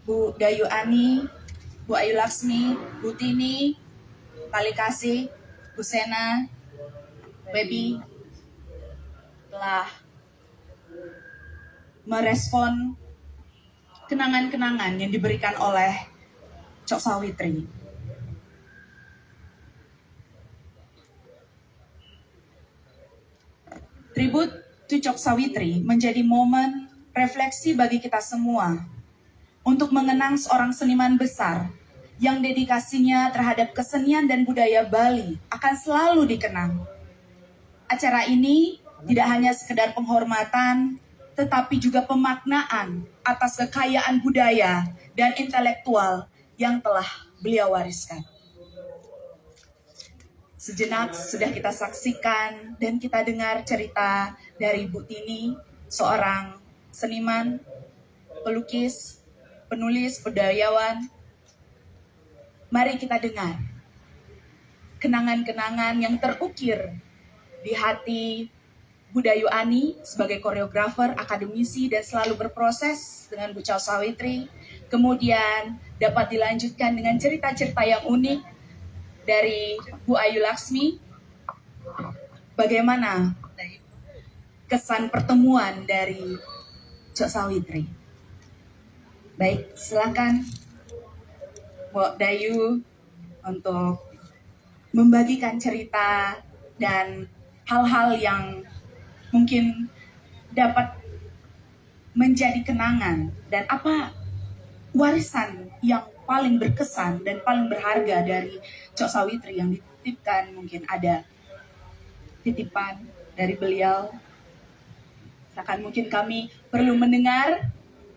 Bu Dayu Ani, Bu Ayu Laksmi, Bu Tini, Kali Kasih, Bu Sena, Baby telah merespon kenangan-kenangan yang diberikan oleh Cok Sawitri. Tribute to Cok Sawitri menjadi momen refleksi bagi kita semua untuk mengenang seorang seniman besar yang dedikasinya terhadap kesenian dan budaya Bali akan selalu dikenang. Acara ini tidak hanya sekedar penghormatan, tetapi juga pemaknaan atas kekayaan budaya dan intelektual yang telah beliau wariskan. Sejenak sudah kita saksikan dan kita dengar cerita dari Bu Tini, seorang seniman, pelukis, penulis, budayawan. Mari kita dengar kenangan-kenangan yang terukir di hati Bu Dayu Ani sebagai koreografer, akademisi, dan selalu berproses dengan Bu Cok Sawitri. Kemudian dapat dilanjutkan dengan cerita-cerita yang unik dari Bu Ayu Laksmi. Bagaimana kesan pertemuan dari Cok Sawitri? Baik, silakan Bu Dayu untuk membagikan cerita dan hal-hal yang mungkin dapat menjadi kenangan dan apa warisan yang paling berkesan dan paling berharga dari Cok Sawitri yang dititipkan. Mungkin ada titipan dari beliau. Akan mungkin kami perlu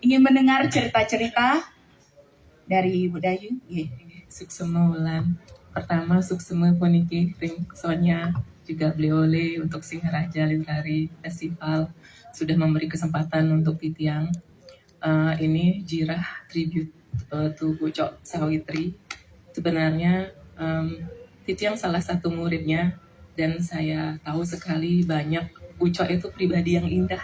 ingin mendengar cerita-cerita dari Bu Dayu. Suksema Wulan. Pertama suksema puniki ring Sonya juga beliau untuk Singaraja Literary Festival sudah memberi kesempatan untuk Titiang. Ini jirah tribute to Bu Cok Sawitri. Sebenarnya Titiang salah satu muridnya dan saya tahu sekali banyak Bu Cok itu pribadi yang indah.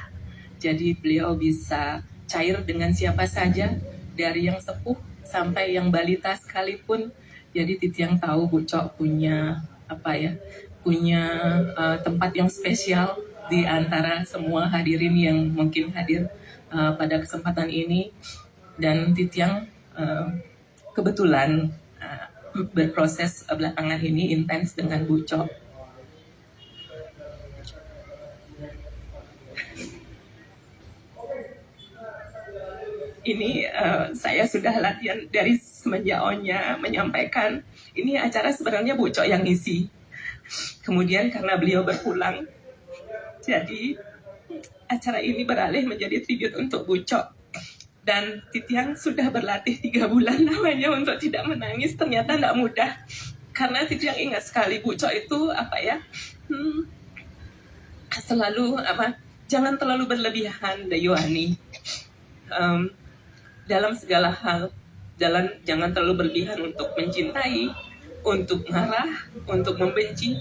Jadi beliau bisa cair dengan siapa saja dari yang sepuh sampai yang balita sekalipun. Jadi Titiang tahu Bu Cok punya tempat yang spesial di antara semua hadirin yang mungkin hadir pada kesempatan ini. Dan Titiang kebetulan berproses belakangan ini intens dengan Bu Cok. Ini saya sudah latihan dari semenjak Onya menyampaikan ini acara sebenarnya Bu Cok yang ngisi. Kemudian karena beliau berpulang, jadi acara ini beralih menjadi tribute untuk Bu Cok. Dan Titiang sudah berlatih 3 bulan namanya untuk tidak menangis. Ternyata tidak mudah. Karena Titiang ingat sekali Bu Cok itu selalu jangan terlalu berlebihan Dayuani. Dalam segala hal, jangan terlalu berlebihan untuk mencintai, untuk marah, untuk membenci.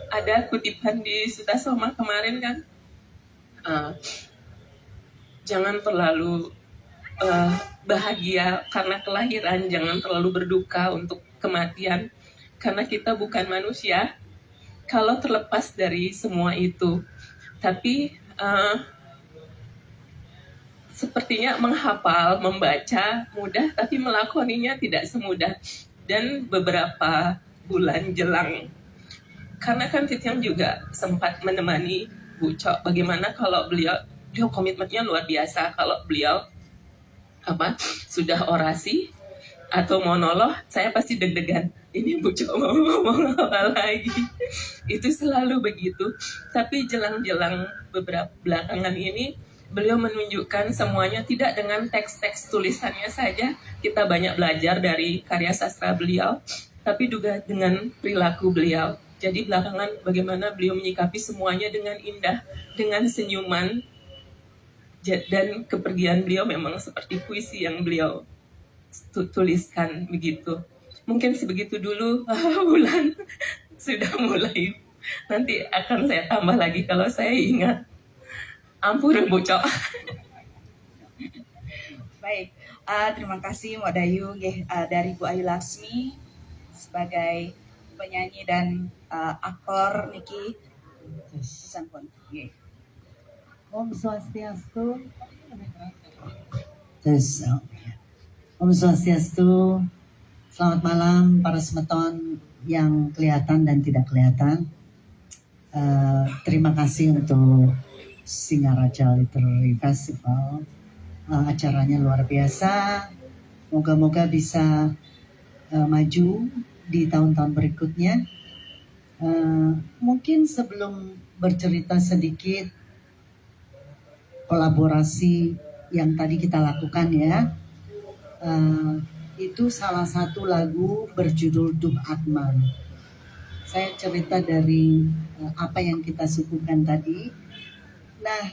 Ada kutipan di Sutasoma kemarin kan, jangan terlalu bahagia karena kelahiran, jangan terlalu berduka untuk kematian, karena kita bukan manusia. Kalau terlepas dari semua itu, tapi sepertinya menghafal, membaca mudah, tapi melakoninya tidak semudah. Dan beberapa bulan jelang, karena kan Titiang juga sempat menemani Bu Cok, bagaimana kalau beliau komitmennya luar biasa. Kalau beliau sudah orasi atau monolog, saya pasti deg-degan. Ini Bu Cok mau ngomong apa lagi? Itu selalu begitu. Tapi jelang-jelang beberapa belakangan ini, beliau menunjukkan semuanya tidak dengan teks-teks tulisannya saja. Kita banyak belajar dari karya sastra beliau, tapi juga dengan perilaku beliau. Jadi belakangan bagaimana beliau menyikapi semuanya dengan indah, dengan senyuman. Dan kepergian beliau memang seperti puisi yang beliau tuliskan begitu. Mungkin sebegitu dulu. Bulan sudah mulai. Nanti akan saya tambah lagi kalau saya ingat. Ampun Bu Cok. Baik, Terima kasih Mbak Dayu dari Bu Ayu Laksmi sebagai penyanyi dan aktor Niki sampun. Nggih. Om Swastiastu. Terus, Om Swastiastu. Selamat malam para semeton yang kelihatan dan tidak kelihatan. Terima kasih untuk Singaraja Literary Festival. Acaranya luar biasa. Moga-moga bisa maju di tahun-tahun berikutnya. Mungkin sebelum bercerita sedikit kolaborasi yang tadi kita lakukan ya, itu salah satu lagu berjudul Duh Atman. Saya cerita dari apa yang kita suguhkan tadi. Nah,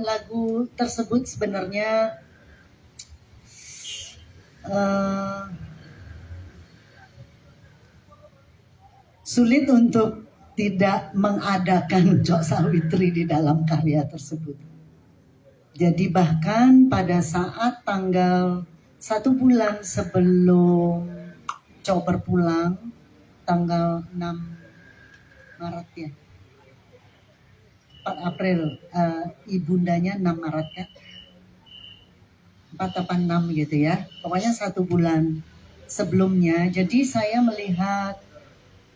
lagu tersebut sebenarnya sulit untuk tidak mengadakan Cok Sawitri di dalam karya tersebut. Jadi bahkan pada saat tanggal 1 bulan sebelum Cok berpulang, tanggal 6 Maret ya, 4 April, ibundanya 6 Maret kan, 4 apa 6 gitu ya, pokoknya 1 bulan sebelumnya. Jadi saya melihat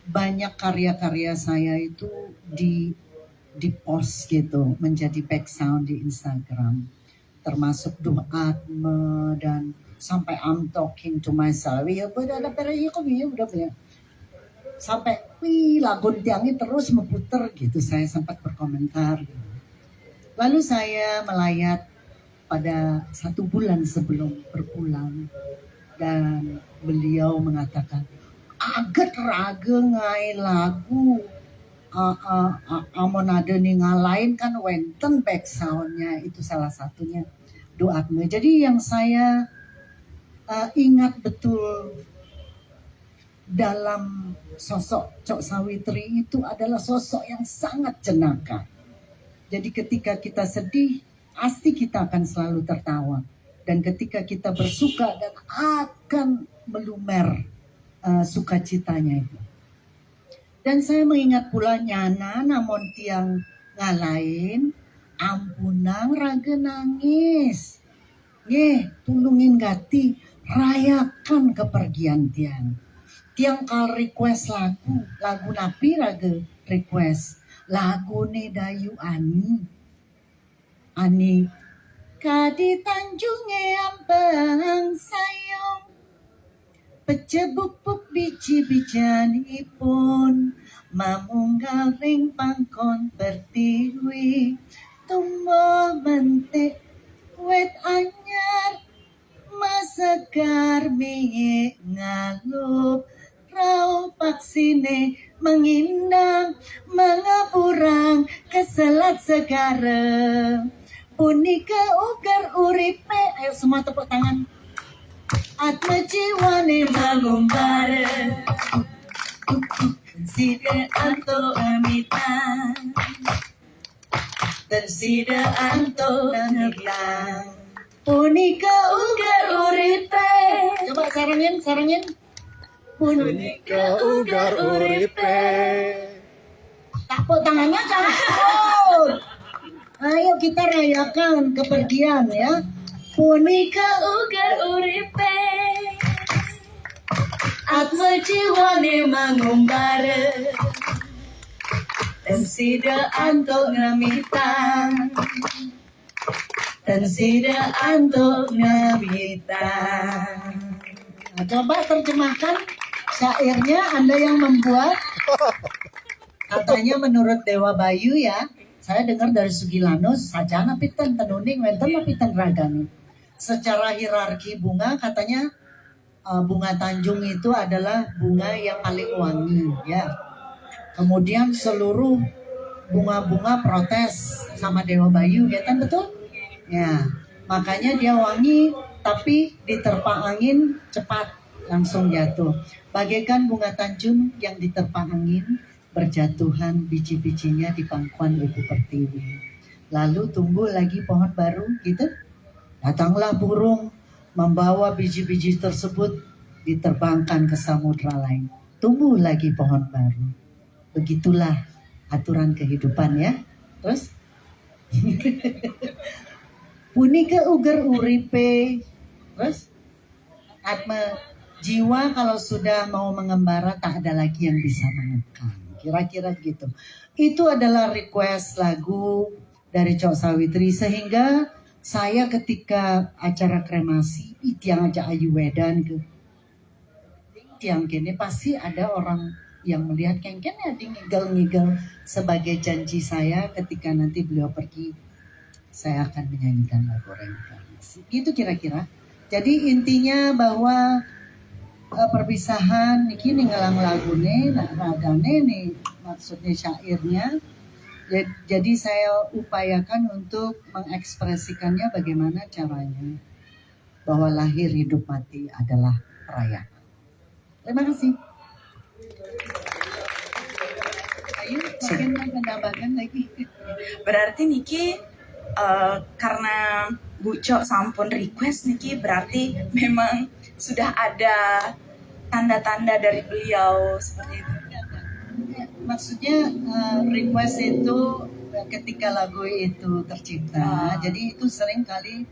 banyak karya-karya saya itu di post gitu, menjadi background di Instagram, termasuk Duh Atma dan sampai I'm talking to myself ya udah sampai lagu tiangnya terus memutar gitu. Saya sempat berkomentar gitu. Lalu saya melayat pada 1 bulan sebelum berpulang dan beliau mengatakan agak raga ngai lagu amon ada nih ngalain kan wenten back soundnya, itu salah satunya Duh Atma. Jadi yang saya ingat betul dalam sosok Cok Sawitri itu adalah sosok yang sangat jenaka. Jadi ketika kita sedih, pasti kita akan selalu tertawa. Dan ketika kita bersuka dan akan melumer sukacitanya itu. Dan saya mengingat pula nyana namun tiang ngalain ampunang raga nangis. Nggih, tulungin gati rayakan kepergian tiang. Tiang kal request lagu napi raga request lagu ne Dayu Ani kadi tanjunge ambang sayong pecebuk-buk biji-bijanipun mamunggal ring pangkon pertiwi tumbuh bentik wet anyar masekar mingi ngalup rau paksine mengindang mengaburang keselat segara punika ugar uripe. Ayo semua tepuk tangan. Atma jiwane mangumbara sida anto amita dan sida anto amita punika ugar uripe. Coba sarangin punika ugar uripe. Tepuk tangannya jangan. Ayo kita rayakan kepergian ya. Punika ugar uripe Atma jiwane mangumbara dan sida anto ngamita dan sida anto ngamita. Nah, coba terjemahkan syairnya Anda yang membuat. Katanya menurut Dewa Bayu ya, saya dengar dari Sugilanus sajana piten tenuning wenten piten ragani. Secara hierarki bunga katanya bunga Tanjung itu adalah bunga yang paling wangi ya. Kemudian seluruh bunga-bunga protes sama Dewa Bayu ya kan, betul? Ya, makanya dia wangi tapi diterpa angin cepat langsung jatuh. Bagaikan bunga Tanjung yang diterpa angin berjatuhan biji-bijinya di pangkuan Ibu Pertiwi. Lalu tumbuh lagi pohon baru gitu. Datanglah burung membawa biji-biji tersebut diterbangkan ke samudra lain. Tumbuh lagi pohon baru. Begitulah aturan kehidupan ya. Terus punika uger uripe. Terus atma jiwa kalau sudah mau mengembara tak ada lagi yang bisa mengekang. Kira-kira gitu. Itu adalah request lagu dari Cok Sawitri sehingga saya ketika acara kremasi yang aja Ayu Wedan ke yang gini pasti ada orang yang melihat kengken ya di ngigel-ngigel sebagai janji saya ketika nanti beliau pergi saya akan menyanyikan lagu reinkarnasi. Gitu kira-kira. Jadi intinya bahwa perpisahan ini ngelang lagune nah radane nih maksudnya syairnya. Jadi saya upayakan untuk mengekspresikannya bagaimana caranya bahwa lahir hidup mati adalah perayaan. Terima kasih. Ayo, mungkin mau menambahkan lagi. Berarti Niki karena Bu Cok sampun request Niki berarti memang sudah ada tanda-tanda dari beliau seperti itu. Maksudnya request itu ketika lagu itu tercipta. Jadi itu sering kali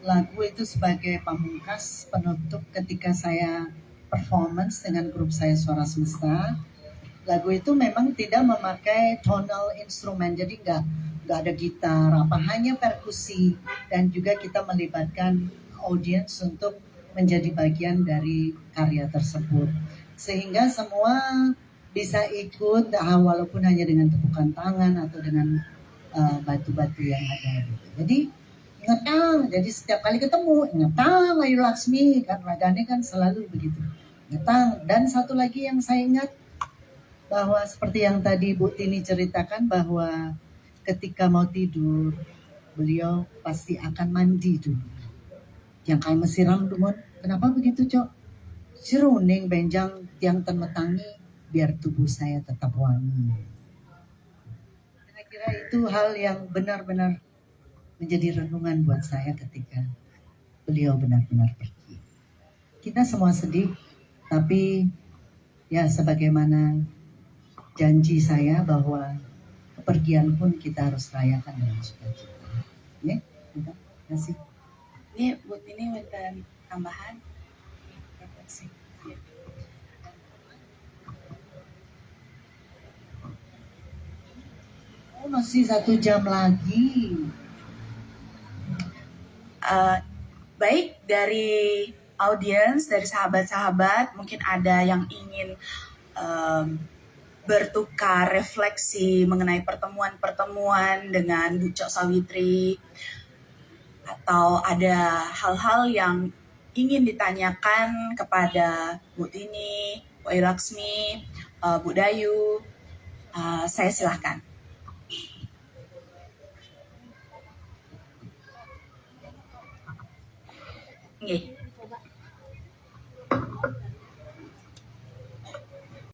lagu itu sebagai pamungkas penutup ketika saya performance dengan grup saya Suara Semesta. Lagu itu memang tidak memakai tonal instrumen, jadi nggak ada gitar apa, hanya perkusi dan juga kita melibatkan audiens untuk menjadi bagian dari karya tersebut sehingga semua bisa ikut walaupun hanya dengan tepukan tangan atau dengan batu-batu yang ada gitu. Jadi ngetang, jadi setiap kali ketemu ngetang Ayu Laksmi kan ragane kan selalu begitu ngetang. Dan satu lagi yang saya ingat bahwa seperti yang tadi Bu Tini ceritakan bahwa ketika mau tidur beliau pasti akan mandi dulu. Yang kayak mesiram dumon, kenapa begitu Cok? Siruning benjang tiang temetangi biar tubuh saya tetap wangi. Kira-kira itu hal yang benar-benar menjadi renungan buat saya ketika beliau benar-benar pergi. Kita semua sedih, tapi ya sebagaimana janji saya bahwa kepergian pun kita harus rayakan dengan sukacita. Ya, terima kasih. Ini buat ini wonten tambahan refleksi. Oh, masih 1 jam lagi. Baik dari audiens, dari sahabat-sahabat, mungkin ada yang ingin bertukar refleksi mengenai pertemuan-pertemuan dengan Bu Cok Sawitri, atau ada hal-hal yang ingin ditanyakan kepada Bu Tini, Bu Ayu Laksmi, Bu Dayu, saya silahkan. Nggih.